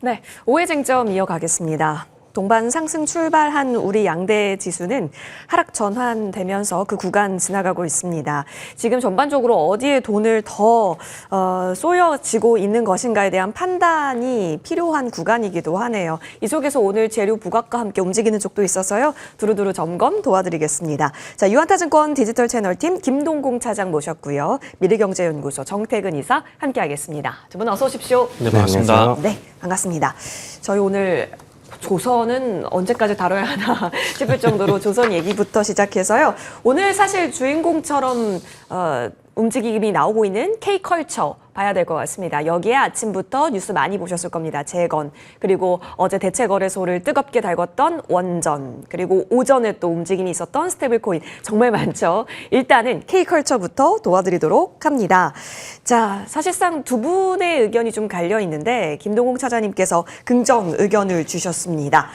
네, 5회 쟁점 이어가겠습니다. 동반 상승 출발한 우리 양대 지수는 하락 전환되면서 그 구간 지나가고 있습니다. 지금 전반적으로 어디에 돈을 더 쏘여지고 있는 것인가에 대한 판단이 필요한 구간이기도 하네요. 이 속에서 오늘 재료 부각과 함께 움직이는 쪽도 있어서요. 두루두루 점검 도와드리겠습니다. 자, 유한타증권 디지털 채널팀 김동공 차장 모셨고요. 미래경제연구소 정태근 이사 함께하겠습니다. 두 분 어서 오십시오. 네, 반갑습니다. 네, 반갑습니다. 저희 오늘 조선은 언제까지 다뤄야 하나 싶을 정도로 조선 얘기부터 시작해서요. 오늘 사실 주인공처럼 움직임이 나오고 있는 K컬처 봐야 될 것 같습니다. 여기에 아침부터 뉴스 많이 보셨을 겁니다. 재건, 그리고 어제 대체거래소를 뜨겁게 달궜던 원전, 그리고 오전에 또 움직임이 있었던 스테이블코인 정말 많죠. 일단은 K컬처부터 도와드리도록 합니다. 자, 사실상 두 분의 의견이 좀 갈려 있는데 김동공 차장님께서 긍정 의견을 주셨습니다.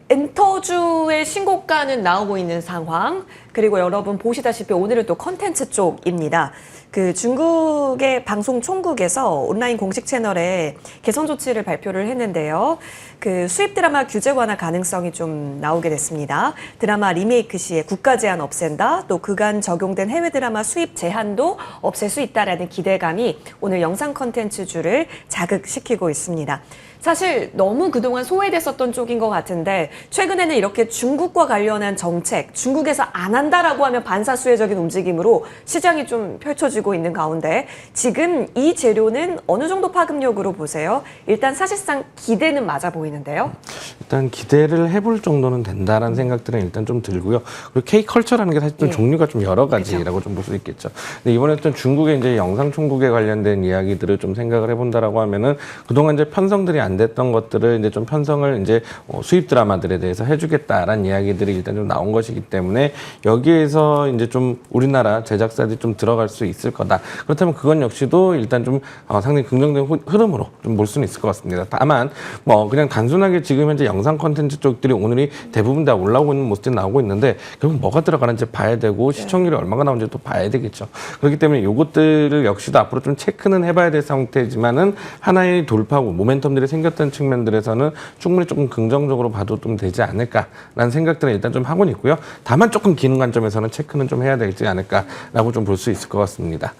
엔터주의 신고가는 나오고 있는 상황, 그리고 여러분 보시다시피 오늘은 또 컨텐츠 쪽입니다. 그 중국의 방송 총국에서 온라인 공식 채널에 개선 조치를 발표를 했는데요. 그 수입 드라마 규제 완화 가능성이 좀 나오게 됐습니다. 드라마 리메이크 시에 국가 제한 없앤다, 또 그간 적용된 해외 드라마 수입 제한도 없앨 수 있다라는 기대감이 오늘 영상 컨텐츠주를 자극시키고 있습니다. 사실 너무 그동안 소외됐었던 쪽인 것 같은데 최근에는 이렇게 중국과 관련한 정책, 중국에서 안 한다라고 하면 반사수혜적인 움직임으로 시장이 좀 펼쳐지고 있는 가운데 지금 이 재료는 어느 정도 파급력으로 보세요? 일단 사실상 기대는 맞아 보이는데요. 일단 기대를 해볼 정도는 된다라는 생각들은 일단 좀 들고요. 그리고 K컬처라는 게 사실 좀 종류가 좀 여러 가지라고 좀 볼 수 있겠죠. 근데 이번에 어떤 중국의 이제 영상 총국에 관련된 이야기들을 좀 생각을 해본다라고 하면은 그동안 이제 편성들이 안 됐던 것들을 이제 좀 편성을 이제 수입 드라마들에 대해서 해주겠다라는 이야기들이 일단 좀 나온 것이기 때문에 여기에서 이제 좀 우리나라 제작사들이 좀 들어갈 수 있을 거다. 그렇다면 그건 역시도 일단 좀 상당히 긍정적인 흐름으로 좀 볼 수는 있을 것 같습니다. 다만 뭐 그냥 단순하게 지금 현재 영상 콘텐츠 쪽들이 오늘이 대부분 다 올라오고 있는 모습들이 나오고 있는데 결국 뭐가 들어가는지 봐야 되고 시청률이 얼마가 나오는지 또 봐야 되겠죠. 그렇기 때문에 이것들을 역시도 앞으로 좀 체크는 해봐야 될 상태지만은 하나의 돌파구, 모멘텀들이 생겼던 측면들에서는 충분히 조금 긍정적으로 봐도 좀 되지 않을까라는 생각들은 일단 좀 하고는 있고요. 다만 조금 긴 관점에서는 체크는 좀 해야 되지 않을까라고 좀 볼 수 있을 것 같습니다.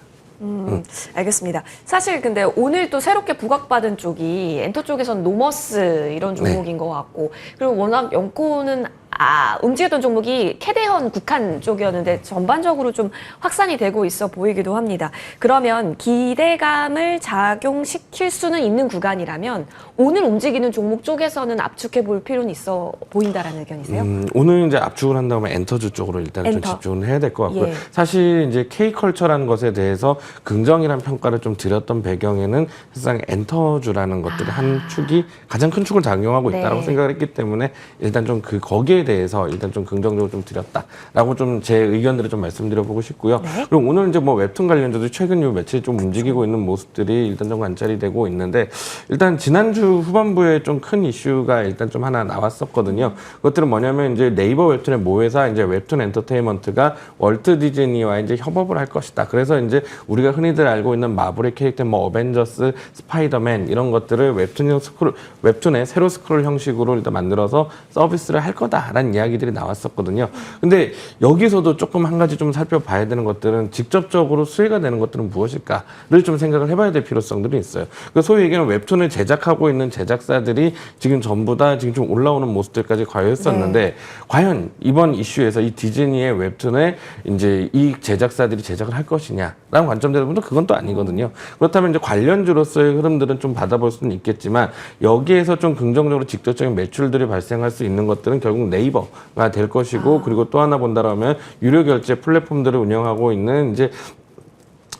알겠습니다. 사실 근데 오늘 또 새롭게 부각받은 쪽이 엔터 쪽에서는 노머스 이런 종목인 것 같고, 그리고 워낙 연코는 움직였던 종목이 캐대현 국한 쪽이었는데 전반적으로 좀 확산이 되고 있어 보이기도 합니다. 그러면 기대감을 작용시킬 수는 있는 구간이라면 오늘 움직이는 종목 쪽에서는 압축해 볼 필요는 있어 보인다라는 의견이세요? 오늘 이제 압축을 한다면 엔터주 쪽으로 일단 좀 집중을 해야 될 것 같고요. 예. 사실 이제 K컬처라는 것에 대해서 긍정이라는 평가를 좀 드렸던 배경에는 사실상 엔터주라는 것들이 한 축이 가장 큰 축을 작용하고 있다라고 생각을 했기 때문에 일단 좀 그 거기에 대해서 일단 좀 긍정적으로 좀 드렸다라고 좀 제 의견들을 좀 말씀드려보고 싶고요. 그리고 오늘 이제 뭐 웹툰 관련주도 최근 요 며칠 좀 움직이고 있는 모습들이 일단 좀 관찰이 되고 있는데 일단 지난주 후반부에 좀 큰 이슈가 일단 좀 하나 나왔었거든요. 그것들은 뭐냐면 이제 네이버 웹툰의 모회사 이제 웹툰 엔터테인먼트가 월트 디즈니와 이제 협업을 할 것이다. 그래서 이제 우리가 흔히들 알고 있는 마블의 캐릭터 뭐 어벤져스, 스파이더맨 이런 것들을 웹툰의 세로 스크롤 형식으로 일단 만들어서 서비스를 할 거다라는 이야기들이 나왔었거든요. 근데 여기서도 조금 한 가지 좀 살펴봐야 되는 것들은 직접적으로 수혜가 되는 것들은 무엇일까를 좀 생각을 해봐야 될 필요성들이 있어요. 그 소위 얘기하는 웹툰을 제작하고 있는 제작사들이 지금 전부 다 지금 좀 올라오는 모습들까지 과였었는데 과연 이번 이슈에서 이 디즈니의 웹툰에 이제 이 제작사들이 제작을 할 것이냐라는 관점대로 보면 그건 또 아니거든요. 그렇다면 이제 관련주로서의 흐름들은 좀 받아볼 수는 있겠지만 여기에서 좀 긍정적으로 직접적인 매출들이 발생할 수 있는 것들은 결국 네이버가 될 것이고 그리고 또 하나 본다라면 유료 결제 플랫폼들을 운영하고 있는 이제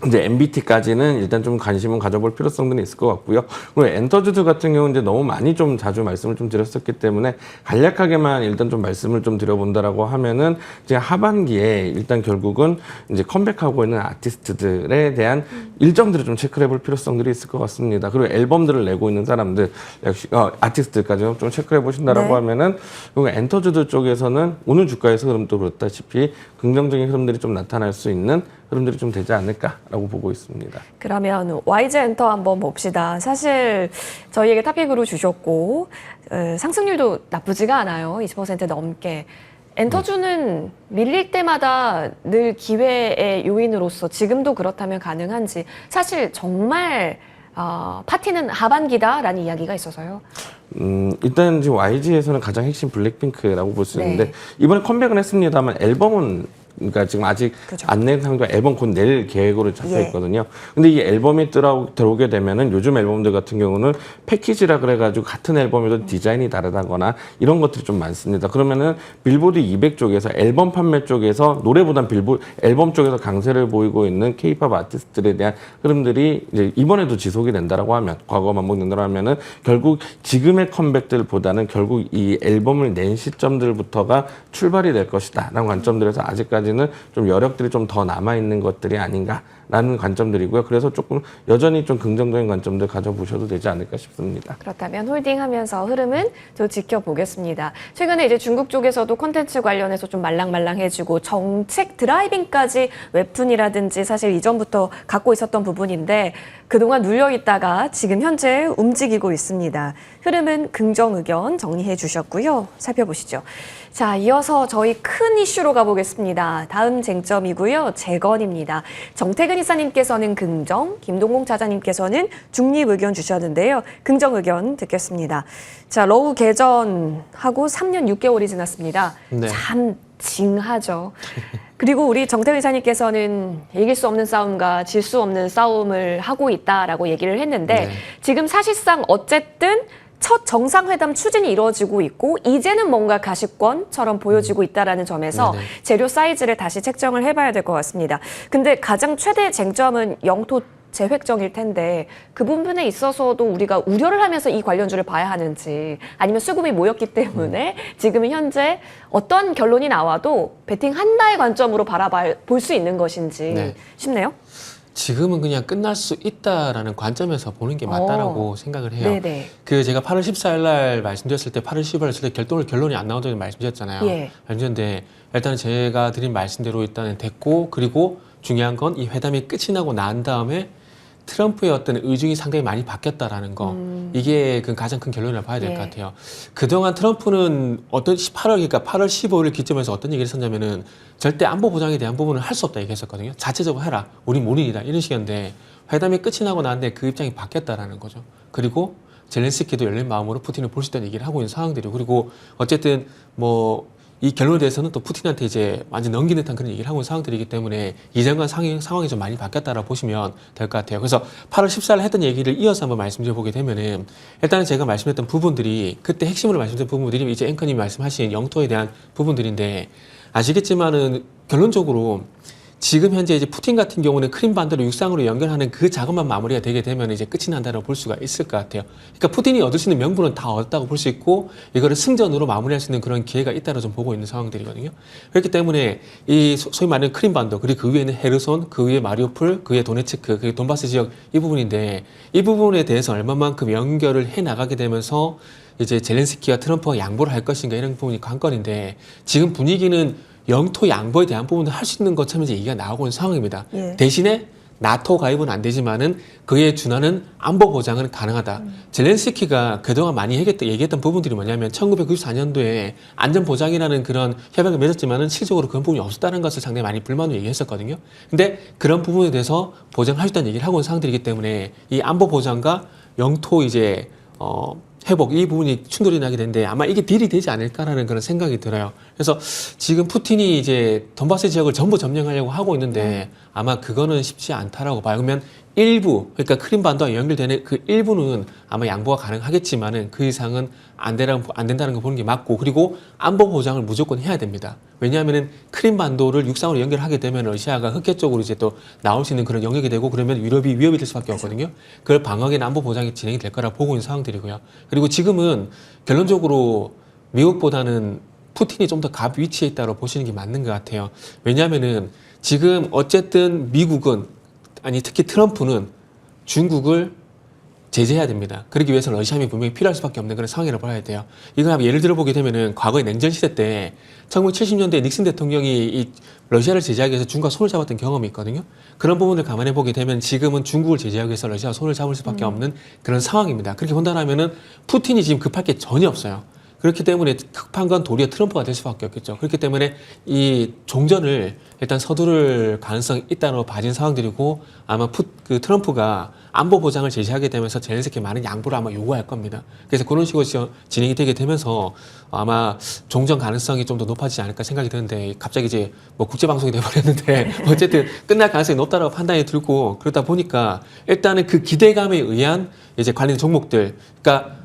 MBT까지는 일단 좀 관심은 가져볼 필요성들이 있을 것 같고요. 그리고 엔터주들 같은 경우는 이제 너무 많이 좀 자주 말씀을 좀 드렸었기 때문에 간략하게만 일단 좀 말씀을 좀 드려본다라고 하면은 이제 하반기에 일단 결국은 이제 컴백하고 있는 아티스트들에 대한 일정들을 좀 체크를 해볼 필요성들이 있을 것 같습니다. 그리고 앨범들을 내고 있는 사람들, 역시 아티스트까지 좀 체크를 해보신다라고 하면은 그리고 엔터주들 쪽에서는 오늘 주가에서 흐름도 그렇다시피 긍정적인 흐름들이 좀 나타날 수 있는 흐름들이 좀 되지 않을까라고 보고 있습니다. 그러면 YG 엔터 한번 봅시다. 사실 저희에게 탑픽으로 주셨고 상승률도 나쁘지가 않아요. 20% 넘게. 엔터주는 밀릴 때마다 늘 기회의 요인으로서 지금도 그렇다면 가능한지 사실 정말 파티는 하반기다라는 이야기가 있어서요. 일단 지금 YG에서는 가장 핵심 블랙핑크라고 볼 수 있는데 네. 이번에 컴백은 했습니다만 앨범은 그러니까 지금 아직 그죠. 안 낸 상태로 앨범 곧 낼 계획으로 잡혀 예. 있거든요. 근데 이 앨범이 들어오게 되면은 요즘 앨범들 같은 경우는 패키지라 그래가지고 같은 앨범에도 디자인이 다르다거나 이런 것들이 좀 많습니다. 그러면은 빌보드 200 쪽에서 앨범 판매 쪽에서 노래보단 앨범 쪽에서 강세를 보이고 있는 K-팝 아티스트들에 대한 흐름들이 이제 이번에도 지속이 된다라고 하면 과거 반복된다고 하면은 결국 지금의 컴백들보다는 결국 이 앨범을 낸 시점들부터가 출발이 될 것이다라는 관점들에서 아직까지는 좀 여력들이 좀 더 남아 있는 것들이 아닌가라는 관점들이고요. 그래서 조금 여전히 좀 긍정적인 관점들 가져보셔도 되지 않을까 싶습니다. 그렇다면 홀딩하면서 흐름은 또 지켜보겠습니다. 최근에 이제 중국 쪽에서도 콘텐츠 관련해서 좀 말랑말랑해지고 정책 드라이빙까지 웹툰이라든지 사실 이전부터 갖고 있었던 부분인데 그동안 눌려있다가 지금 현재 움직이고 있습니다. 흐름은 긍정 의견 정리해 주셨고요. 살펴보시죠. 자, 이어서 저희 큰 이슈로 가보겠습니다. 다음 쟁점이고요. 재건입니다. 정태근 이사님께서는 긍정, 김동공 차장님께서는 중립 의견 주셨는데요. 긍정 의견 듣겠습니다. 자, 러우 개전하고 3년 6개월이 지났습니다. 네. 참 징하죠. 그리고 우리 정태근 이사님께서는 이길 수 없는 싸움과 질 수 없는 싸움을 하고 있다라고 얘기를 했는데 네. 지금 사실상 어쨌든 첫 정상회담 추진이 이루어지고 있고 이제는 뭔가 가시권처럼 보여지고 있다라는 점에서 네네. 재료 사이즈를 다시 책정을 해봐야 될 것 같습니다. 근데 가장 최대 쟁점은 영토 재획정일 텐데 그 부분에 있어서도 우리가 우려를 하면서 이 관련주를 봐야 하는지 아니면 수급이 모였기 때문에 지금 현재 어떤 결론이 나와도 베팅 한다의 관점으로 바라볼 수 있는 것인지 네. 싶네요. 지금은 그냥 끝날 수 있다라는 관점에서 보는 게 맞다라고 생각을 해요. 네네. 그 제가 8월 14일 날 말씀드렸을 때 8월 10일 했을 때 결론이 안 나온다고 말씀드렸잖아요. 예. 말씀드렸는데 일단은 제가 드린 말씀대로 일단은 됐고 그리고 중요한 건 이 회담이 끝이 나고 난 다음에 트럼프의 어떤 의중이 상당히 많이 바뀌었다라는 거 이게 그 가장 큰 결론이라고 봐야 될 것 예. 같아요. 그동안 트럼프는 어떤 8월 15일 기점에서 어떤 얘기를 했었냐면은 절대 안보 보장에 대한 부분은 할 수 없다 얘기했었거든요. 자체적으로 해라. 우리 몰인이다. 이런 식이었는데 회담이 끝이 나고 나는데 그 입장이 바뀌었다라는 거죠. 그리고 젤렌스키도 열린 마음으로 푸틴을 볼 수 있다는 얘기를 하고 있는 상황들이고 그리고 어쨌든 뭐 이 결론에 대해서는 또 푸틴한테 이제 완전 넘기는 듯한 그런 얘기를 하고 있는 상황들이기 때문에 이전과 상황이 좀 많이 바뀌었다라고 보시면 될 것 같아요. 그래서 8월 14일 했던 얘기를 이어서 한번 말씀드려 보게 되면은 일단은 제가 말씀드렸던 부분들이 그때 핵심으로 말씀드린 부분들이 이제 앵커님이 말씀하신 영토에 대한 부분들인데 아시겠지만은 결론적으로 지금 현재 이제 푸틴 같은 경우는 크림반도를 육상으로 연결하는 그 작업만 마무리가 되게 되면 이제 끝이 난다고 볼 수가 있을 것 같아요. 그러니까 푸틴이 얻을 수 있는 명분은 다 얻었다고 볼 수 있고 이거를 승전으로 마무리할 수 있는 그런 기회가 있다고 좀 보고 있는 상황들이거든요. 그렇기 때문에 이 소위 말하는 크림반도 그리고 그 위에는 헤르손, 그 위에 마리우폴, 그 위에 도네츠크, 그 돈바스 지역 이 부분인데 이 부분에 대해서 얼마만큼 연결을 해 나가게 되면서 이제 젤렌스키와 트럼프가 양보를 할 것인가 이런 부분이 관건인데 지금 분위기는 영토 양보에 대한 부분도 할 수 있는 것처럼 이제 얘기가 나오고 있는 상황입니다. 예. 대신에 나토 가입은 안 되지만은 그에 준하는 안보 보장은 가능하다. 젤렌스키가 그동안 많이 얘기했던 부분들이 뭐냐면 1994년도에 안전 보장이라는 그런 협약을 맺었지만은 실질적으로 그런 부분이 없었다는 것을 상당히 많이 불만으로 얘기했었거든요. 근데 그런 부분에 대해서 보장하셨다는 얘기를 하고 있는 상황들이기 때문에 이 안보 보장과 영토 이제 회복 이 부분이 충돌이 나게 되는데 아마 이게 딜이 되지 않을까라는 그런 생각이 들어요. 그래서 지금 푸틴이 이제 돈바스 지역을 전부 점령하려고 하고 있는데 아마 그거는 쉽지 않다라고 봐요. 그러면 일부 그러니까 크림반도와 연결되는 그 일부는 아마 양보가 가능하겠지만은 그 이상은 안 된다는 거 보는 게 맞고 그리고 안보 보장을 무조건 해야 됩니다. 왜냐하면은 크림반도를 육상으로 연결하게 되면 러시아가 흑해 쪽으로 이제 또 나올 수 있는 그런 영역이 되고 그러면 유럽이 위협이 될 수밖에 없거든요. 그걸 방어하기는 안보 보장이 진행이 될 거라 보고 있는 상황들이고요. 그리고 지금은 결론적으로 미국보다는 푸틴이 좀 더 갑 위치에 있다고 보시는 게 맞는 것 같아요. 왜냐하면은 지금 어쨌든 미국은 아니 특히 트럼프는 중국을 제재해야 됩니다. 그러기 위해서 러시아함이 분명히 필요할 수밖에 없는 그런 상황이라고 봐야 돼요. 이걸 한번 예를 들어보게 되면은 과거의 냉전 시대 때 1970년대 닉슨 대통령이 이 러시아를 제재하기 위해서 중국과 손을 잡았던 경험이 있거든요. 그런 부분을 감안해 보게 되면 지금은 중국을 제재하기 위해서 러시아와 손을 잡을 수밖에 없는 그런 상황입니다. 그렇게 본다면은 푸틴이 지금 급할 게 전혀 없어요. 그렇기 때문에 급한 건 도리어 트럼프가 될 수밖에 없겠죠. 그렇기 때문에 이 종전을 일단 서두를 가능성이 있다고 봐진 상황들이고 아마 트럼프가 안보 보장을 제시하게 되면서 젤렌스키에 많은 양보를 아마 요구할 겁니다. 그래서 그런 식으로 진행이 되게 되면서 아마 종전 가능성이 좀 더 높아지지 않을까 생각이 드는데 갑자기 이제 뭐 국제방송이 돼버렸는데 어쨌든 끝날 가능성이 높다라고 판단이 들고 그러다 보니까 일단은 그 기대감에 의한 이제 관련 종목들 그러니까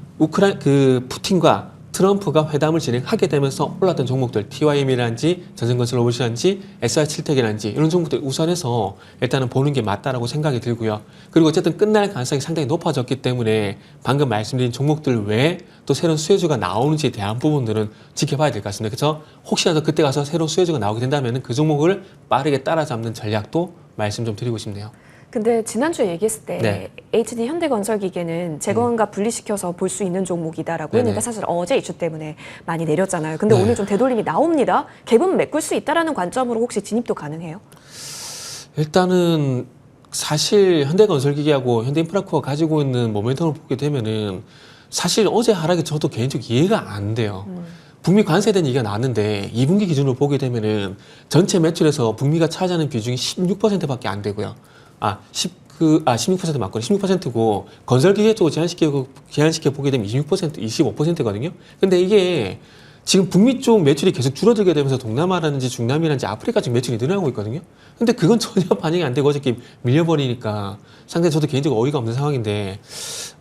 푸틴과 트럼프가 회담을 진행하게 되면서 올랐던 종목들 TYM이라든지 전생건설로봇이라든지 SR7텍이라든지 이런 종목들 우선해서 일단은 보는 게 맞다라고 생각이 들고요. 그리고 어쨌든 끝날 가능성이 상당히 높아졌기 때문에 방금 말씀드린 종목들 외에 또 새로운 수혜주가 나오는지에 대한 부분들은 지켜봐야 될 것 같습니다. 그래서 혹시라도 그때 가서 새로운 수혜주가 나오게 된다면 그 종목을 빠르게 따라잡는 전략도 말씀 좀 드리고 싶네요. 근데 지난주에 얘기했을 때 네. HD 현대건설기계는 재건과 분리시켜서 볼 수 있는 종목이다라고 네네. 했는데 사실 어제 이슈 때문에 많이 내렸잖아요. 근데 네. 오늘 좀 되돌림이 나옵니다. 갭은 메꿀 수 있다라는 관점으로 혹시 진입도 가능해요? 일단은 사실 현대건설기계하고 현대인프라코가 가지고 있는 모멘텀을 보게 되면은 사실 어제 하락이 저도 개인적으로 이해가 안 돼요. 북미 관세에 대한 얘기가 나왔는데 2분기 기준으로 보게 되면은 전체 매출에서 북미가 차지하는 비중이 16%밖에 안 되고요. 16% 맞거든요. 16%고 건설기계 쪽으로 제한시켜 보게 되면 26%, 25%거든요. 근데 이게 지금 북미 쪽 매출이 계속 줄어들게 되면서 동남아라든지 중남이라든지 아프리카 쪽 매출이 늘어나고 있거든요. 근데 그건 전혀 반영이 안 되고 어저께 밀려버리니까 상당히 저도 개인적으로 어이가 없는 상황인데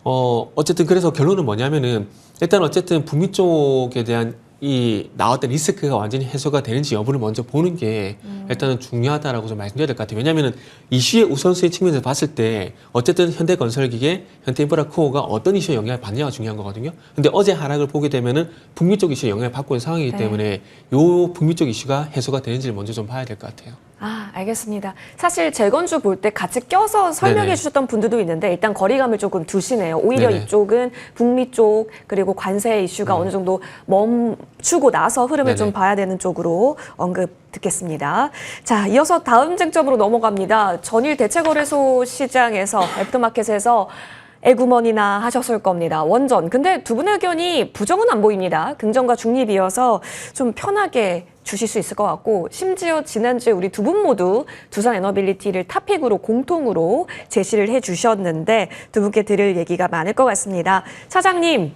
어쨌든 그래서 결론은 뭐냐면은 일단 어쨌든 북미 쪽에 대한 이 나왔던 리스크가 완전히 해소가 되는지 여부를 먼저 보는 게 일단은 중요하다라고 좀 말씀드려야 될 것 같아요. 왜냐하면 이슈의 우선순위 측면에서 봤을 때 어쨌든 현대건설기계, 현대인프라코어가 어떤 이슈에 영향을 받느냐가 중요한 거거든요. 근데 어제 하락을 보게 되면은 북미 쪽 이슈에 영향을 받고 있는 상황이기 때문에 요 북미 쪽 이슈가 해소가 되는지를 먼저 좀 봐야 될 것 같아요. 알겠습니다. 사실 재건주 볼 때 같이 껴서 설명해 네네. 주셨던 분들도 있는데 일단 거리감을 조금 두시네요. 오히려 네네. 이쪽은 북미 쪽 그리고 관세 이슈가 어느 정도 멈추고 나서 흐름을 네네. 좀 봐야 되는 쪽으로 언급 듣겠습니다. 자, 이어서 다음 쟁점으로 넘어갑니다. 전일 대체거래소 시장에서 애프터마켓에서 애구머니나 하셨을 겁니다. 원전. 근데 두 분의 의견이 부정은 안 보입니다. 긍정과 중립이어서 좀 편하게 주실 수 있을 것 같고 심지어 지난주에 우리 두 분 모두 두산 에너빌리티를 탑픽으로 공통으로 제시를 해주셨는데 두 분께 들을 얘기가 많을 것 같습니다. 차장님.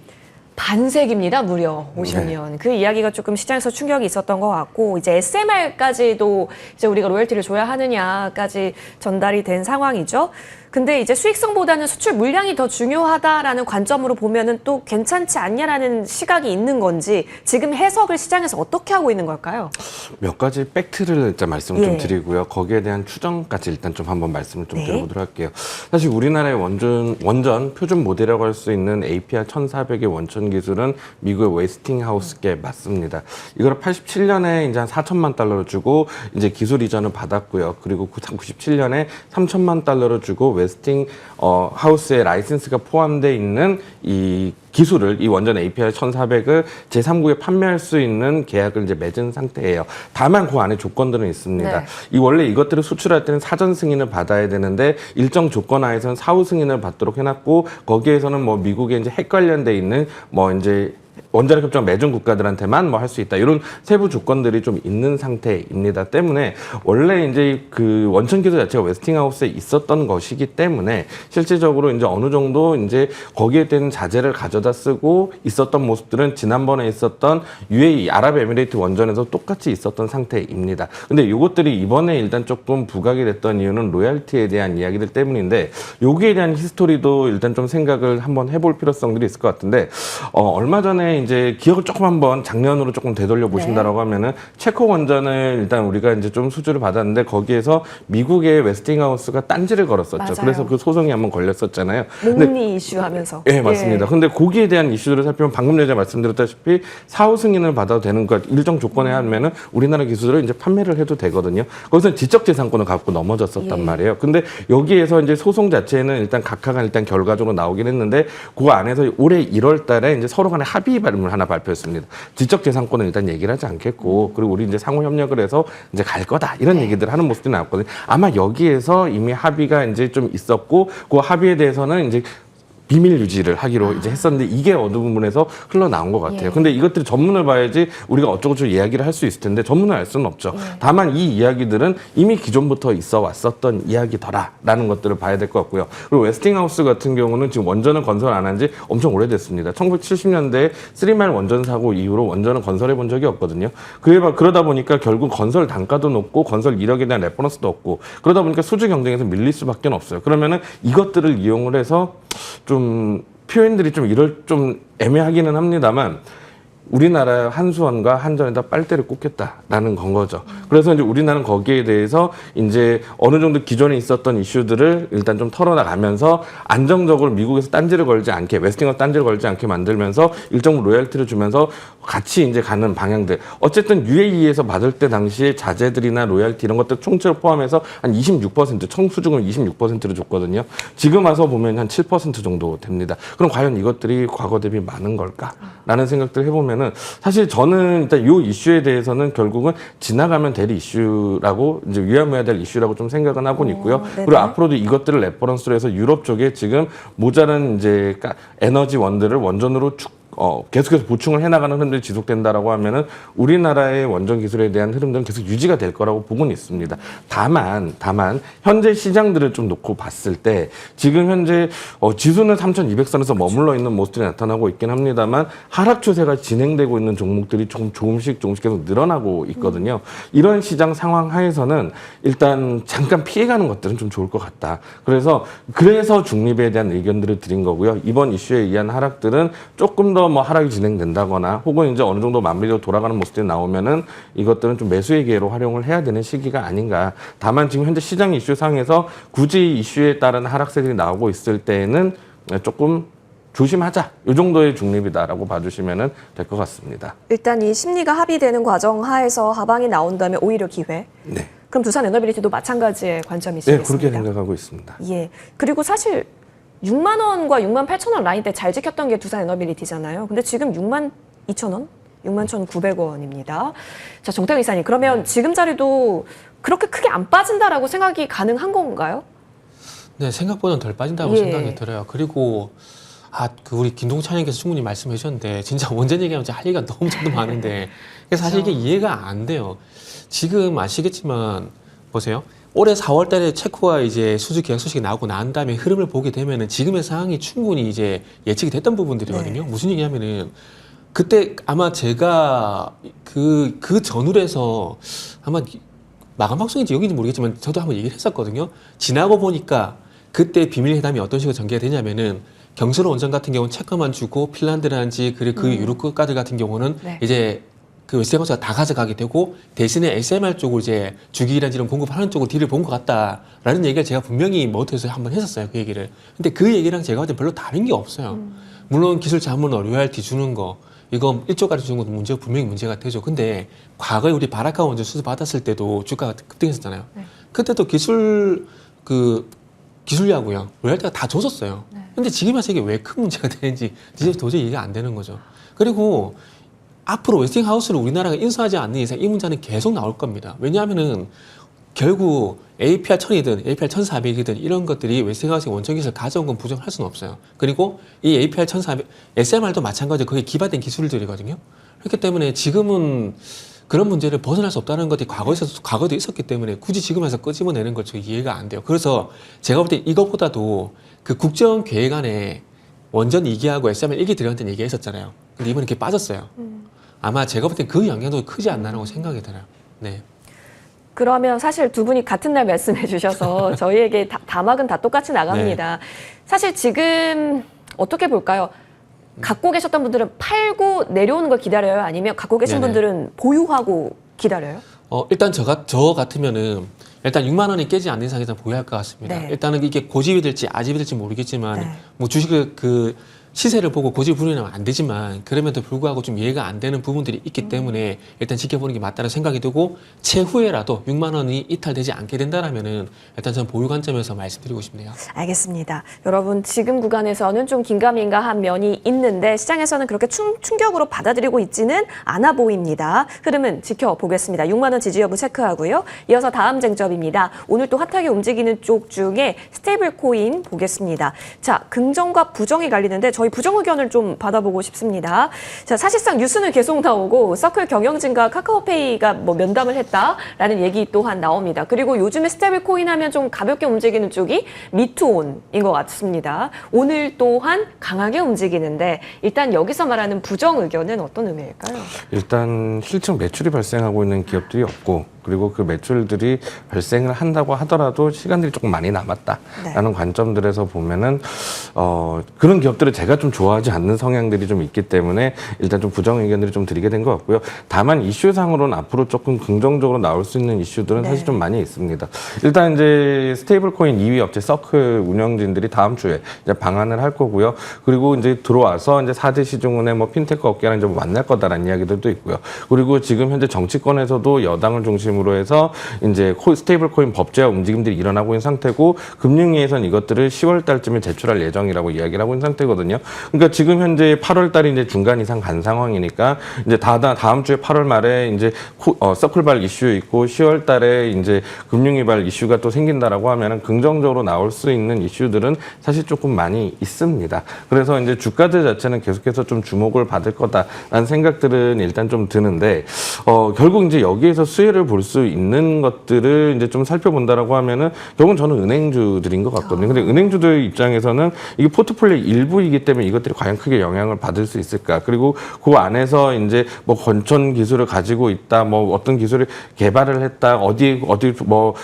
반색입니다, 무려 오시면. 네. 그 이야기가 조금 시장에서 충격이 있었던 것 같고 이제 SMR까지도 이제 우리가 로열티를 줘야 하느냐까지 전달이 된 상황이죠. 근데 이제 수익성보다는 수출 물량이 더 중요하다라는 관점으로 보면은 또 괜찮지 않냐라는 시각이 있는 건지 지금 해석을 시장에서 어떻게 하고 있는 걸까요? 몇 가지 팩트를 일단 말씀을 좀 예. 드리고요. 거기에 대한 추정까지 일단 좀 한번 말씀을 좀 네. 드려보도록 할게요. 사실 우리나라의 원전 표준 모델이라고 할 수 있는 APR 1400의 원천 기술은 미국의 웨스팅하우스께 맞습니다. 이걸 87년에 이제 한 4천만 달러를 주고 이제 기술 이전을 받았고요. 그리고 97년에 3천만 달러를 주고 웨스팅 하우스의 라이센스가 포함되어 있는 이 기술을 이 원전 APR 1400을 제3국에 판매할 수 있는 계약을 이제 맺은 상태예요. 다만 그 안에 조건들은 있습니다. 네. 이 원래 이것들을 수출할 때는 사전 승인을 받아야 되는데 일정 조건 하에서는 사후 승인을 받도록 해놨고 거기에서는 뭐 미국에 이제 핵 관련돼 있는 뭐 이제 원자력 협정 맺은 국가들한테만 뭐 할 수 있다. 이런 세부 조건들이 좀 있는 상태입니다. 때문에 원래 이제 그 원천 기술 자체가 웨스팅하우스에 있었던 것이기 때문에 실질적으로 이제 어느 정도 이제 거기에 대한 자재를 가져다 쓰고 있었던 모습들은 지난번에 있었던 UAE 아랍에미레이트 원전에서 똑같이 있었던 상태입니다. 근데 이것들이 이번에 일단 조금 부각이 됐던 이유는 로얄티에 대한 이야기들 때문인데 여기에 대한 히스토리도 일단 좀 생각을 한번 해볼 필요성들이 있을 것 같은데 얼마 전에 예전에 이제 기억을 조금 한번 작년으로 조금 되돌려 보신다라고 하면은 체코 원전을 일단 우리가 이제 좀 수주를 받았는데 거기에서 미국의 웨스팅하우스가 딴지를 걸었었죠. 맞아요. 그래서 그 소송이 한번 걸렸었잖아요. 목리 이슈 하면서. 네, 맞습니다. 근데 거기에 대한 이슈들을 살펴보면 방금 전에 말씀드렸다시피 사후 승인을 받아도 되는 것 일정 조건에 하면은 우리나라 기술을 이제 판매를 해도 되거든요. 거기서 지적재산권을 갖고 넘어졌었단 말이에요. 근데 여기에서 이제 소송 자체는 일단 각하가 일단 결과적으로 나오긴 했는데 그 안에서 올해 1월 달에 이제 서로 간에 합의문을 하나 발표했습니다. 지적재산권은 일단 얘기를 하지 않겠고 그리고 우리 이제 상호 협력을 해서 이제 갈 거다 이런 얘기들을 하는 모습이 나왔거든요. 아마 여기에서 이미 합의가 이제 좀 있었고 그 합의에 대해서는 이제 비밀 유지를 하기로 이제 했었는데 이게 어느 부분에서 흘러나온 것 같아요. 근데 이것들이 전문을 봐야지 우리가 어쩌고저쩌고 이야기를 할 수 있을 텐데 전문을 알 수는 없죠. 다만 이 이야기들은 이미 기존부터 있어 왔었던 이야기더라라는 것들을 봐야 될 것 같고요. 그리고 웨스팅하우스 같은 경우는 지금 원전을 건설 안 한 지 엄청 오래됐습니다. 1970년대에 3마일 원전 사고 이후로 원전을 건설해 본 적이 없거든요. 그러다 보니까 결국 건설 단가도 높고 건설 이력에 대한 레퍼런스도 없고 그러다 보니까 수주 경쟁에서 밀릴 수밖에 없어요. 그러면은 이것들을 이용을 해서 좀 표현들이 좀 이럴 좀 애매하기는 합니다만 우리나라 한수원과 한전에다 빨대를 꽂겠다라는 건 거죠. 그래서 이제 우리나라는 거기에 대해서 이제 어느 정도 기존에 있었던 이슈들을 일단 좀 털어나가면서 안정적으로 미국에서 딴지를 걸지 않게 웨스팅하우스 딴지를 걸지 않게 만들면서 일정 로열티를 주면서 같이 이제 가는 방향들. 어쨌든 UAE에서 받을 때 당시에 자재들이나 로열티 이런 것들 총체로 포함해서 한 26% 청수주금 26%를 줬거든요. 지금 와서 보면 한 7% 정도 됩니다. 그럼 과연 이것들이 과거 대비 많은 걸까라는 생각들을 해보면. 사실 저는 일단 이 이슈에 대해서는 결국은 지나가면 될 이슈라고 이제 위험해야 될 이슈라고 좀 생각은 하고 있고요. 그리고 앞으로도 이것들을 레퍼런스로 해서 유럽 쪽에 지금 모자란 이제 에너지원들을 원전으로 계속해서 보충을 해나가는 흐름들이 지속된다라고 하면은 우리나라의 원전 기술에 대한 흐름들은 계속 유지가 될 거라고 보고는 있습니다. 다만 현재 시장들을 좀 놓고 봤을 때 지금 현재 지수는 3,200선에서 머물러 있는 모습들이 나타나고 있긴 합니다만 하락 추세가 진행되고 있는 종목들이 조금씩 계속 늘어나고 있거든요. 이런 시장 상황 하에서는 일단 잠깐 피해가는 것들은 좀 좋을 것 같다. 그래서 중립에 대한 의견들을 드린 거고요. 이번 이슈에 의한 하락들은 조금 더 뭐 하락이 진행된다거나 혹은 이제 어느 정도 마무리로 돌아가는 모습들이 나오면은 이것들은 좀 매수의 기회로 활용을 해야 되는 시기가 아닌가. 다만 지금 현재 시장 이슈 상에서 굳이 이슈에 따른 하락세들이 나오고 있을 때에는 조금 조심하자. 이 정도의 중립이다라고 봐주시면 될 것 같습니다. 일단 이 심리가 합의되는 과정 하에서 하방이 나온다면 오히려 기회. 네. 그럼 두산 에너빌리티도 마찬가지의 관점이 네, 있습니다. 그렇게 생각하고 있습니다. 예. 그리고 사실 6만 원과 6만 8천 원 라인 때 잘 지켰던 게 두산 에너빌리티잖아요. 근데 지금 6만 2천 원? 6만 1,900원입니다. 자, 정태근 이사님. 그러면 지금 자리도 그렇게 크게 안 빠진다라고 생각이 가능한 건가요? 네, 생각보다는 덜 빠진다고 생각이 들어요. 그리고 우리 김동찬님께서 충분히 말씀해 주셨는데 진짜 원전 얘기하면 할 얘기가 너무 많은데 사실 이게 이해가 안 돼요. 지금 아시겠지만 보세요. 올해 4월 달에 체코와 이제 수주 계약 소식이 나오고 난 다음에 흐름을 보게 되면은 지금의 상황이 충분히 이제 예측이 됐던 부분들이거든요. 무슨 얘기냐면은 그때 아마 제가 그 전후에서 아마 마감 방송인지 여기인지 모르겠지만 저도 한번 얘기를 했었거든요. 지나고 보니까 그때 비밀 회담이 어떤 식으로 전개가 되냐면은 경수로 원전 같은 경우는 체크만 주고 핀란드라든지 그리고 그 유럽 국가들 같은 경우는 이제 그 웨스팅하우스가 다 가져가게 되고 대신에 SMR 쪽으로 이제 주기라든지 이런 공급하는 쪽으로 딜을 본 것 같다라는 얘기를 제가 분명히 모터에서 한번 했었어요. 그 얘기를. 근데 그 얘기랑 제가 볼 때 별로 다른 게 없어요. 물론 기술 자문 로열티 주는 거 이거 1조까지 주는 것도 분명히 문제가 되죠. 근데 과거에 우리 바라카 원전 수주 받았을 때도 주가가 급등했었잖아요. 그때도 기술료하고요. 로열티가 다 줬었어요. 근데 지금 와서 이게 왜 큰 문제가 되는지 이제 도저히 이해가 안 되는 거죠. 그리고 앞으로 웨스팅하우스를 우리나라가 인수하지 않는 이상 이 문제는 계속 나올 겁니다. 왜냐하면은 결국 APR 1000이든 APR 1400이든 이런 것들이 웨스팅하우스의 원천 기술을 가져온 건 부정할 수는 없어요. 그리고 이 APR 1400, SMR도 마찬가지로 거기에 기반된 기술들이거든요. 그렇기 때문에 지금은 그런 문제를 벗어날 수 없다는 것이 과거에도 있었기 때문에 굳이 지금에서 끄집어내는 걸 저 이해가 안 돼요. 그래서 제가 볼 때 이것보다도 그 국정계획안에 원전 2기하고 SMR 1기 들어간다는 얘기가 있었잖아요. 근데 이번에 이렇게 빠졌어요. 아마 제가 볼 땐 그 영향도 크지 않나라고 생각이 들어요. 네. 그러면 사실 두 분이 같은 날 말씀해 주셔서 저희에게 다막은 다 똑같이 나갑니다. 사실 지금 어떻게 볼까요? 갖고 계셨던 분들은 팔고 내려오는 걸 기다려요? 아니면 갖고 계신 네네. 분들은 보유하고 기다려요? 일단 저 같으면은 일단 6만 원이 깨지 않는 이상 일단 보유할 것 같습니다. 네. 일단은 이게 고집이 될지 아집이 될지 모르겠지만 네. 뭐 주식을 그 시세를 보고 고집을 부리면 안 되지만 그럼에도 불구하고 좀 이해가 안 되는 부분들이 있기 때문에 일단 지켜보는 게 맞다는 생각이 들고 채후에라도 6만 원이 이탈되지 않게 된다라면은 일단 저는 보유 관점에서 말씀드리고 싶네요. 알겠습니다. 여러분 지금 구간에서는 좀 긴가민가한 면이 있는데 시장에서는 그렇게 충격으로 받아들이고 있지는 않아 보입니다. 흐름은 지켜보겠습니다. 6만 원 지지 여부 체크하고요. 이어서 다음 쟁점입니다. 오늘 또 핫하게 움직이는 쪽 중에 스테이블 코인 보겠습니다. 자, 긍정과 부정이 갈리는데 저희 부정 의견을 좀 받아보고 싶습니다. 자, 사실상 뉴스는 계속 나오고 서클 경영진과 카카오페이가 뭐 면담을 했다라는 얘기 또한 나옵니다. 그리고 요즘에 스테이블 코인 하면 좀 가볍게 움직이는 쪽이 미투온인 것 같습니다. 오늘 또한 강하게 움직이는데 일단 여기서 말하는 부정 의견은 어떤 의미일까요? 일단 실적 매출이 발생하고 있는 기업들이 없고 그리고 그 매출들이 발생을 한다고 하더라도 시간들이 조금 많이 남았다라는 관점들에서 보면은 그런 기업들을 제가 좀 좋아하지 않는 성향들이 좀 있기 때문에 일단 좀 부정 의견들이 좀 드리게 된 것 같고요. 다만 이슈상으로는 앞으로 조금 긍정적으로 나올 수 있는 이슈들은 사실 좀 많이 있습니다. 일단 이제 스테이블 코인 2위 업체 서클 운영진들이 다음 주에 이제 방한을 할 거고요. 그리고 이제 들어와서 이제 4대 시중은행 뭐 핀테크 업계랑 좀 만날 거다라는 이야기들도 있고요. 그리고 지금 현재 정치권에서도 여당을 중심으로 해서 이제 스테이블 코인 법제화 움직임들이 일어나고 있는 상태고 금융위에서는 이것들을 10월 달쯤에 제출할 예정이라고 이야기를 하고 있는 상태거든요. 그러니까 지금 현재 8월 달이 이제 중간 이상 간 상황이니까 이제 다음 주에 8월 말에 이제 서클발 이슈 있고 10월 달에 이제 금융위발 이슈가 또 생긴다라고 하면은 긍정적으로 나올 수 있는 이슈들은 사실 조금 많이 있습니다. 그래서 이제 주가들 자체는 계속해서 좀 주목을 받을 거다라는 생각들은 일단 좀 드는데 결국 이제 여기에서 수혜를 볼 수 있는 것들을 이제 좀 살펴본다라고 하면은 결국은 저는 은행주들인 것 같거든요. 근데 은행주들 입장에서는 이게 포트폴리오 일부이기 때문에 이것들이 과연 크게 영향을 받을 수 있을까? 그리고 그 안에서 이제 뭐 건전 기술을 가지고 있다, 뭐 어떤 기술을 개발을 했다, 어디 뭐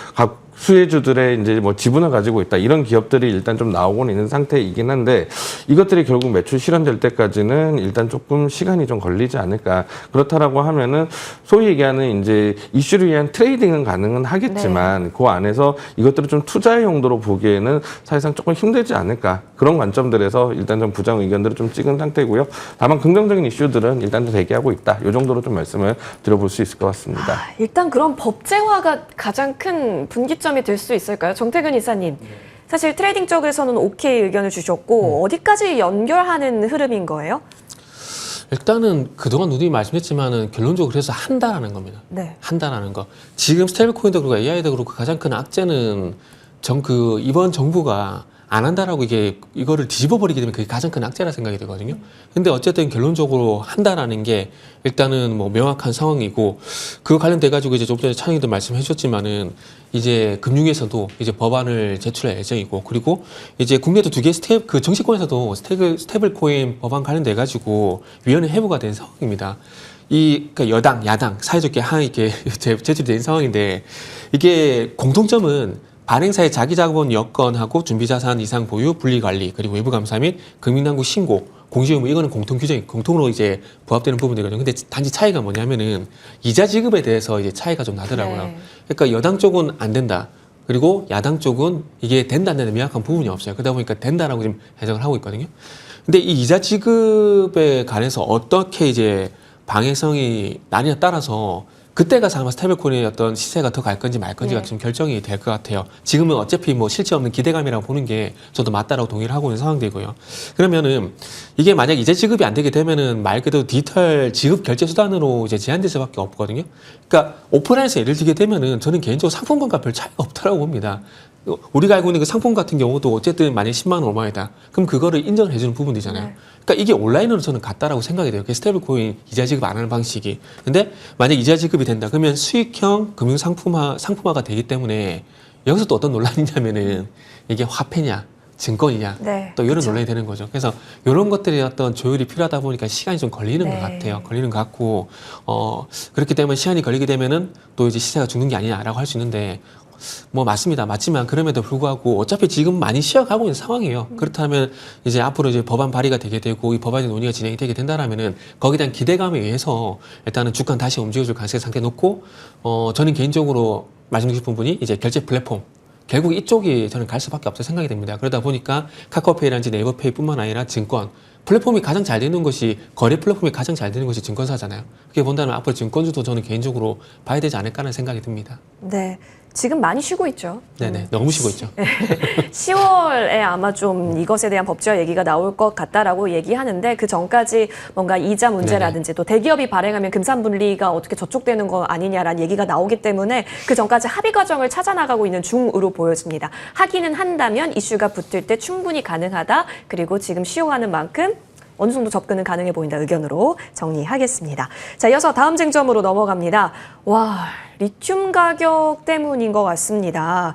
수혜주들의 이제 뭐 지분을 가지고 있다 이런 기업들이 일단 좀 나오고는 있는 상태이긴 한데 이것들이 결국 매출 실현될 때까지는 일단 조금 시간이 좀 걸리지 않을까. 그렇다라고 하면은 소위 얘기하는 이제 이슈를 위한 트레이딩은 가능은 하겠지만 그 안에서 이것들을 좀 투자의 용도로 보기에는 사실상 조금 힘들지 않을까. 그런 관점들에서 일단 좀 부정 의견들을 좀 찍은 상태고요. 다만 긍정적인 이슈들은 일단 좀 대기하고 있다. 이 정도로 좀 말씀을 드려볼 수 있을 것 같습니다. 일단 그런 법제화가 가장 큰 분기점이 될 수 있을까요? 정태근 이사님. 사실 트레이딩 쪽에서는 오케이 의견을 주셨고 어디까지 연결하는 흐름인 거예요? 일단은 그동안 누누이 말씀했지만은 결론적으로 해서 한다라는 겁니다. 네. 한다라는 거. 지금 스테이블 코인도 그렇고 AI도 그렇고 가장 큰 악재는 이번 정부가 안 한다라고 이거를 뒤집어 버리게 되면 그게 가장 큰 악재라 생각이 되거든요. 근데 어쨌든 결론적으로 한다라는 게 일단은 뭐 명확한 상황이고 그 관련돼 가지고 이제 좀 전에 차영이도 말씀해 주셨지만은 이제 금융에서도 이제 법안을 제출할 예정이고 그리고 이제 국내도 두 개 그 정치권에서도 스테이블 코인 법안 관련돼 가지고 위원회 회부가 된 상황입니다. 그러니까 여당, 야당 사이좋게 이렇게 제출된 상황인데 이게 공통점은 발행사의 자기자본 여건하고 준비자산 이상 보유, 분리관리, 그리고 외부감사 및 금융당국 신고, 공시의무 이거는 공통으로 이제 부합되는 부분이거든요. 근데 단지 차이가 뭐냐면은 이자 지급에 대해서 이제 차이가 좀 나더라고요. 네. 그러니까 여당 쪽은 안 된다. 그리고 야당 쪽은 이게 된다 안 된다 명확한 부분이 없어요. 그러다 보니까 된다라고 지금 해석을 하고 있거든요. 근데 이 이자 지급에 관해서 어떻게 이제 방해성이 나뉘냐에 따라서 그때가 아마 스테이블 코인의 어떤 시세가 더 갈 건지 말 건지가 좀 결정이 될 것 같아요. 지금은 어차피 뭐 실체 없는 기대감이라고 보는 게 저도 맞다라고 동의를 하고 있는 상황이고요. 그러면은 이게 만약 이자 지급이 안 되게 되면은 말 그대로 디지털 지급 결제 수단으로 이제 제한될 수밖에 없거든요. 그러니까 오프라인에서 예를 들게 되면은 저는 개인적으로 상품권과 별 차이가 없다라고 봅니다. 우리가 알고 있는 그 상품 같은 경우도 어쨌든 만약에 10만 원 얼마이다. 그럼 그거를 인정을 해주는 부분이잖아요. 그러니까 이게 온라인으로 저는 같다라고 생각이 돼요. 스테이블 코인 이자 지급 안 하는 방식이. 근데 만약 이자 지급이 된다. 그러면 수익형 금융 상품화가 되기 때문에 여기서 또 어떤 논란이냐면은 이게 화폐냐, 증권이냐, 또 이런 논란이 되는 거죠. 그래서 이런 것들의 어떤 조율이 필요하다 보니까 시간이 좀 걸리는 것 같아요. 걸리는 것 같고, 그렇기 때문에 시간이 걸리게 되면은 또 이제 시세가 죽는 게 아니냐라고 할 수 있는데, 뭐 맞습니다. 맞지만 그럼에도 불구하고 어차피 지금 많이 쉬어가고 있는 상황이에요. 그렇다면 이제 앞으로 이제 법안 발의가 되게 되고 이 법안의 논의가 진행이 되게 된다라면은 거기에 대한 기대감에 의해서 일단은 주간 다시 움직여줄 가능성을 상태 놓고 저는 개인적으로 말씀드리고 싶은 분이 이제 결제 플랫폼 결국 이쪽이 저는 갈 수밖에 없다 생각이 됩니다. 그러다 보니까 카카오페이라든지 네이버페이뿐만 아니라 증권 플랫폼이 가장 잘 되는 것이 거래 플랫폼이 가장 잘 되는 것이 증권사잖아요. 그렇게 본다면 앞으로 증권주도 저는 개인적으로 봐야 되지 않을까라는 생각이 듭니다. 네. 지금 많이 쉬고 있죠. 네네, 너무 쉬고 있죠. 10월에 아마 좀 이것에 대한 법제화 얘기가 나올 것 같다라고 얘기하는데 그 전까지 뭔가 이자 문제라든지 또 대기업이 발행하면 금산분리가 어떻게 저촉되는 거 아니냐라는 얘기가 나오기 때문에 그 전까지 합의 과정을 찾아나가고 있는 중으로 보여집니다. 하기는 한다면 이슈가 붙을 때 충분히 가능하다. 그리고 지금 쉬어가는 만큼 어느 정도 접근은 가능해 보인다 의견으로 정리하겠습니다. 자, 이어서 다음 쟁점으로 넘어갑니다. 와, 리튬 가격 때문인 것 같습니다.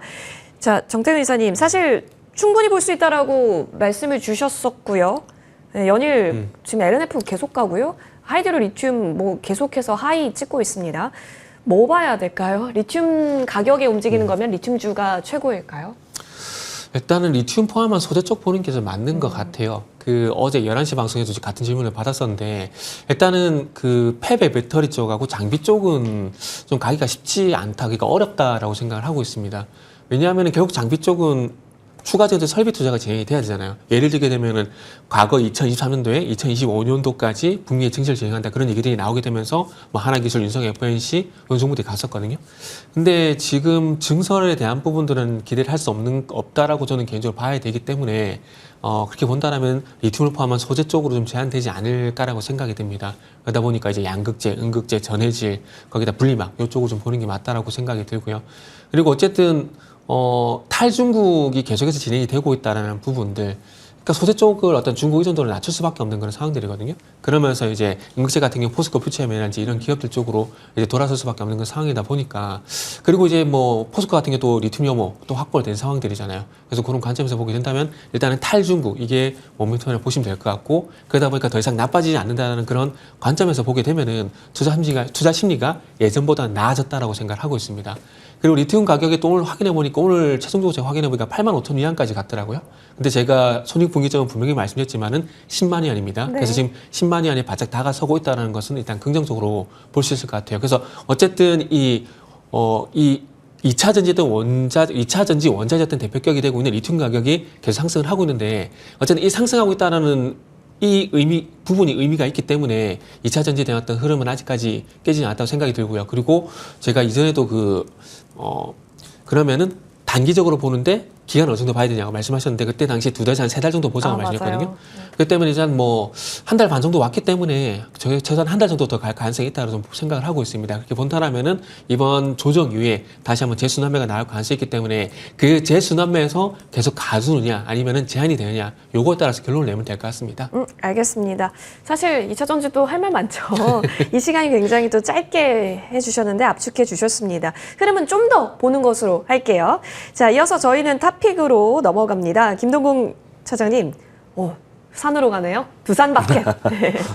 자, 정태근 이사님, 사실 충분히 볼 수 있다라고 말씀을 주셨었고요. 네, 연일 지금 LNF 계속 가고요. 하이드로 리튬 뭐 계속해서 하이 찍고 있습니다. 뭐 봐야 될까요? 리튬 가격에 움직이는 거면 리튬주가 최고일까요? 일단은 리튬 포함한 소재 쪽 보는 게 좀 맞는 것 같아요. 그 어제 11시 방송에도 같은 질문을 받았었는데 일단은 그 팹의 배터리 쪽하고 장비 쪽은 좀 가기가 쉽지 않다. 그러니까 어렵다라고 생각을 하고 있습니다. 왜냐하면 결국 장비 쪽은 추가적인 설비 투자가 진행이 돼야 되잖아요. 예를 들게 되면은 과거 2023년도에 2025년도까지 북미의 증시를 진행한다 그런 얘기들이 나오게 되면서 뭐 하나기술, 윤성 FNC, 연송부들이 갔었거든요. 근데 지금 증설에 대한 부분들은 기대를 할 수 없다라고 저는 개인적으로 봐야 되기 때문에 그렇게 본다라면 리튬을 포함한 소재 쪽으로 좀 제한되지 않을까라고 생각이 듭니다. 그러다 보니까 이제 양극재, 음극재, 전해질 거기다 분리막 이쪽으로 좀 보는 게 맞다라고 생각이 들고요. 그리고 어쨌든 탈중국이 계속해서 진행이 되고 있다는 부분들, 그러니까 소재 쪽을 어떤 중국 의존도를 낮출 수밖에 없는 그런 상황들이거든요. 그러면서 이제 음극재 같은 경우 포스코 퓨처엠이라든지 이런 기업들 쪽으로 이제 돌아설 수밖에 없는 그런 상황이다 보니까, 그리고 이제 뭐 포스코 같은 경우 또 리튬 염호 또 확보가 된 상황들이잖아요. 그래서 그런 관점에서 보게 된다면 일단은 탈중국 이게 모멘텀을 보시면 될 것 같고, 그러다 보니까 더 이상 나빠지지 않는다는 그런 관점에서 보게 되면은 투자 심리가 예전보다 나아졌다라고 생각을 하고 있습니다. 그리고 리튬 가격이 또 오늘 확인해 보니까 오늘 최종적으로 제가 확인해 보니까 85,000 위안까지 갔더라고요. 근데 제가 손익분기점은 분명히 말씀드렸지만은 10만 위안입니다. 네. 그래서 지금 10만 위안에 바짝 다가서고 있다는 것은 일단 긍정적으로 볼 수 있을 것 같아요. 그래서 어쨌든 이 2차 전지든 2차 전지 원자재든 대표격이 되고 있는 리튬 가격이 계속 상승을 하고 있는데, 어쨌든 이 상승하고 있다는 이 부분이 의미가 있기 때문에 2차 전지에 대한 어떤 흐름은 아직까지 깨지지 않았다고 생각이 들고요. 그리고 제가 이전에도 그러면은 단기적으로 보는데 기간을 어느 정도 봐야 되냐고 말씀하셨는데, 그때 당시 2달에서 한 3달 정도 보자고 말씀드렸거든요. 그 때문에 이제 뭐 한 달 반 정도 왔기 때문에 최소한 한 달 정도 더 갈 가능성이 있다고 좀 생각을 하고 있습니다. 그렇게 본다라면은 이번 조정 이후에 다시 한번 재순환매가 나올 가능성이 있기 때문에 그 재순환매에서 계속 가주느냐 아니면은 제한이 되느냐 요거에 따라서 결론을 내면 될 것 같습니다. 알겠습니다. 사실 2차 전지도 할 말 많죠. 이 시간이 굉장히 또 짧게 해주셨는데 압축해 주셨습니다. 흐름은 좀 더 보는 것으로 할게요. 자, 이어서 저희는 탑픽으로 넘어갑니다. 김동공 차장님, 산으로 가네요. 두산 마켓.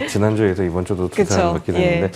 지난주에서 이번 주도 두산 그쵸. 맞게 됐는데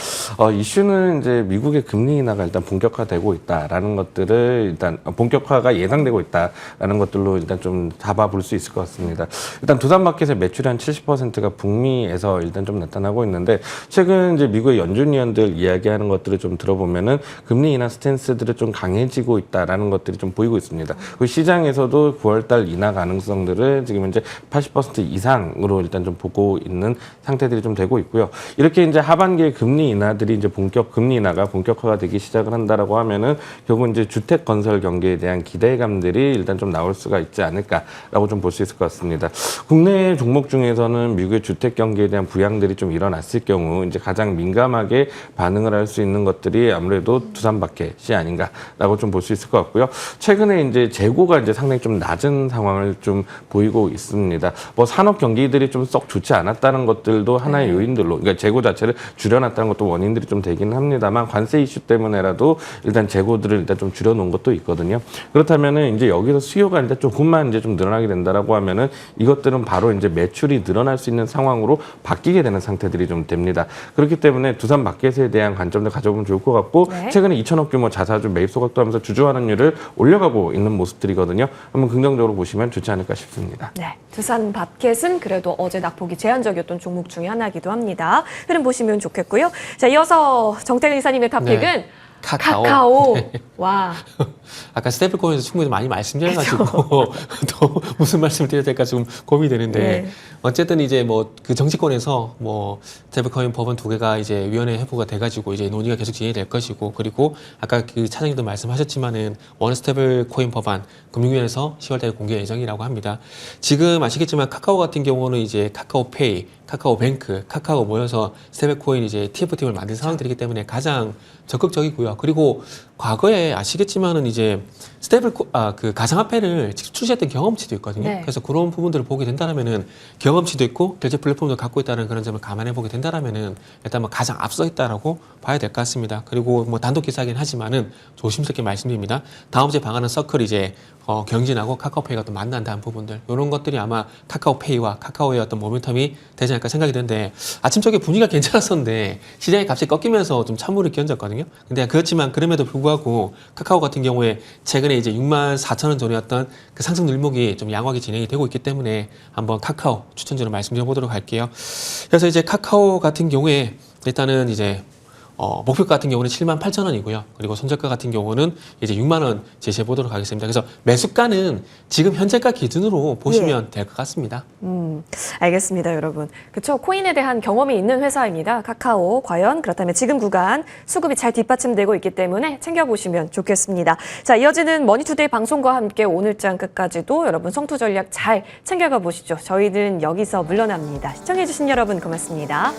이슈는 이제 미국의 금리 인하가 일단 본격화되고 있다라는 것들을 일단 본격화가 예상되고 있다라는 것들로 일단 좀 잡아볼 수 있을 것 같습니다. 일단 두산 마켓의 매출이 한 70%가 북미에서 일단 좀 나타나고 있는데, 최근 이제 미국의 연준 위원들 이야기하는 것들을 좀 들어보면은 금리 인하 스탠스들이 좀 강해지고 있다라는 것들이 좀 보이고 있습니다. 그 시장에서도 9월달 인하 가능성들을 지금 현재 80% 이상으로 일단 좀 보고 있는 상태들이 좀 되고 있고요. 이렇게 이제 하반기에 금리 인하들이 이제 금리 인하가 본격화가 되기 시작을 한다라고 하면은 결국 이제 주택 건설 경기에 대한 기대감들이 일단 좀 나올 수가 있지 않을까라고 좀 볼 수 있을 것 같습니다. 국내 종목 중에서는 미국의 주택 경기에 대한 부양들이 좀 일어났을 경우 이제 가장 민감하게 반응을 할 수 있는 것들이 아무래도 두산 마켓이 아닌가라고 좀 볼 수 있을 것 같고요. 최근에 이제 재고가 이제 상당히 좀 낮은 상황을 좀 보이고 있습니다. 뭐 산업 경기들이 좀 썩 좋지 않았다는 것들도 하나의 요인들로, 그러니까 재고 자체를 줄여놨다는 것도 원인들이 좀 되긴 합니다만 관세 이슈 때문에라도 일단 재고들을 일단 좀 줄여놓은 것도 있거든요. 그렇다면은 이제 여기서 수요가 이제 조금만 이제 좀 늘어나게 된다라고 하면은 이것들은 바로 이제 매출이 늘어날 수 있는 상황으로 바뀌게 되는 상태들이 좀 됩니다. 그렇기 때문에 두산 마켓에 대한 관점도 가져보면 좋을 것 같고 네. 최근에 2천억 규모 자사주 매입 소각도 하면서 주주 환원율을 올려가고 있는 모습들이거든요. 한번 긍정적으로 보시면 좋지 않을까 싶습니다. 네, 두산 마켓은 그래도 어제 낙폭이 제한적이었던 종목 중에 하나이기도 합니다. 흐름 보시면 좋겠고요. 자, 이어서 정태근 이사님의 탑픽은 네, 카카오. 카카오. 와, 아까 스테이블코인에서 충분히 많이 말씀드려가지고 또 무슨 말씀을 드려야 될까 좀 고민이 되는데 네. 어쨌든 이제 뭐 그 정치권에서 뭐 스테이블코인 법안 2개가 이제 위원회 회부가 돼가지고 이제 논의가 계속 진행이 될 것이고 그리고 아까 그 차장님도 말씀하셨지만은 원 스테이블코인 법안 금융위원회에서 10월달에 공개 예정이라고 합니다. 지금 아시겠지만 카카오 같은 경우는 이제 카카오페이, 카카오뱅크, 카카오 모여서 스테이블코인 이제 TF팀을 만든 상황들이기 때문에 가장 적극적이고요. 그리고 과거에 아시겠지만은 이제 그 가상화폐를 직접 출시했던 경험치도 있거든요. 네. 그래서 그런 부분들을 보게 된다라면은 경험치도 있고 결제 플랫폼도 갖고 있다는 그런 점을 감안해 보게 된다라면은 일단 뭐 가장 앞서 있다라고 봐야 될 것 같습니다. 그리고 뭐 단독 기사긴 하지만은 조심스럽게 말씀드립니다. 다음 주에 방하는 서클 이제 경진하고 카카오페이가 또 만난다는 부분들 이런 것들이 아마 카카오페이와 카카오의 어떤 모멘텀이 되지 않을까 생각이 드는데 아침 쪽에 분위기가 괜찮았었는데 시장이 갑자기 꺾이면서 좀 찬물을 끼얹었거든요. 근데 그렇지만 그럼에도 불구하고 카카오 같은 경우에 최근에 이제 64,000원 전이었던 그 상승 늘목이 좀 양호하게 진행이 되고 있기 때문에 한번 카카오 추천주로 말씀드려 보도록 할게요. 그래서 이제 카카오 같은 경우에 일단은 이제 목표 같은 경우는 78,000원이고요. 그리고 손절가 같은 경우는 이제 6만 원 제시해 보도록 하겠습니다. 그래서 매수가는 지금 현재가 기준으로 보시면 될 것 같습니다. 알겠습니다, 여러분. 그렇죠. 코인에 대한 경험이 있는 회사입니다. 카카오. 과연 그렇다면 지금 구간 수급이 잘 뒷받침되고 있기 때문에 챙겨보시면 좋겠습니다. 자, 이어지는 머니투데이 방송과 함께 오늘장 끝까지도 여러분 성투 전략 잘 챙겨가 보시죠. 저희는 여기서 물러납니다. 시청해주신 여러분 고맙습니다.